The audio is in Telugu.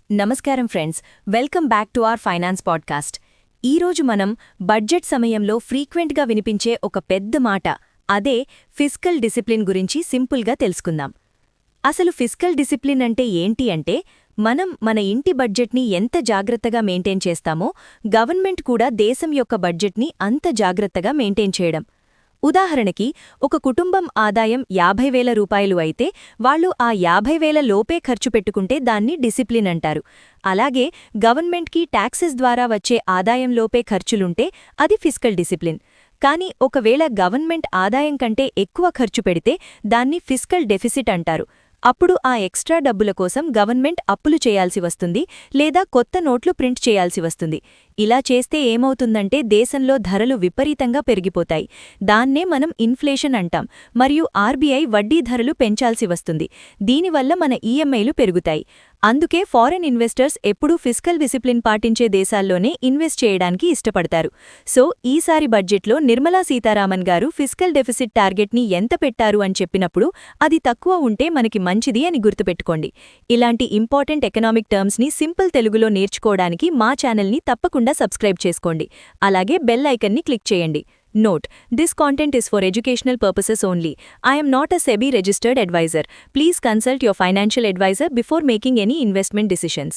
నమస్కారం friends, welcome back to our finance podcast. ఈరోజు మనం బడ్జెట్ సమయంలో ఫ్రీక్వెంట్గా వినిపించే ఒక పెద్ద మాట, అదే ఫిస్కల్ డిసిప్లిన్ గురించి సింపుల్గా తెలుసుకుందాం. అసలు ఫిస్కల్ డిసిప్లిన్ అంటే ఏంటి అంటే, మనం మన ఇంటి బడ్జెట్ని ఎంత జాగ్రత్తగా మెయింటైన్ చేస్తామో, గవర్నమెంట్ కూడా దేశం యొక్క బడ్జెట్ని అంత జాగ్రత్తగా మెయింటైన్ చేయడం. ఉదాహరణకి, ఒక కుటుంబం ఆదాయం 50,000 రూపాయలు అయితే వాళ్ళు ఆ 50,000 లోపే ఖర్చు పెట్టుకుంటే దాన్ని డిసిప్లిన్ అంటారు. అలాగే గవర్నమెంట్కి ట్యాక్సెస్ ద్వారా వచ్చే ఆదాయంలోపే ఖర్చులుంటే అది ఫిస్కల్ డిసిప్లిన్. కానీ ఒకవేళ గవర్నమెంట్ ఆదాయం కంటే ఎక్కువ ఖర్చు పెడితే దాన్ని ఫిస్కల్ డెఫిసిట్ అంటారు. అప్పుడు ఆ ఎక్స్ట్రా డబ్బుల కోసం గవర్నమెంట్ అప్పులు చేయాల్సి వస్తుంది, లేదా కొత్త నోట్లు ప్రింట్ చేయాల్సి వస్తుంది. ఇలా చేస్తే ఏమవుతుందంటే దేశంలో ధరలు విపరీతంగా పెరిగిపోతాయి. దాన్నే మనం ఇన్ఫ్లేషన్ అంటాం. మరియు ఆర్బీఐ వడ్డీ ధరలు పెంచాల్సి వస్తుంది. దీనివల్ల మన ఈఎంఐలు పెరుగుతాయి. అందుకే ఫారెన్ ఇన్వెస్టర్స్ ఎప్పుడూ ఫిస్కల్ డిసిప్లిన్ పాటించే దేశాల్లోనే ఇన్వెస్ట్ చేయడానికి ఇష్టపడతారు. సో ఈసారి బడ్జెట్లో నిర్మలా సీతారామన్ గారు ఫిస్కల్ డెఫిసిట్ టార్గెట్ని ఎంత పెట్టారు అని చెప్పినప్పుడు అది తక్కువ ఉంటే మనకి మంచిది అని గుర్తుపెట్టుకోండి. ఇలాంటి ఇంపార్టెంట్ ఎకనామిక్ టర్మ్స్ని సింపుల్ తెలుగులో నేర్చుకోవడానికి మా ఛానల్ని తప్పకుండా సబ్స్క్రైబ్ చేసుకోండి. అలాగే బెల్ ఐకన్ని క్లిక్ చేయండి. Note: this content is for educational purposes only. I am not a SEBI registered advisor. Please consult your financial advisor before making any investment decisions.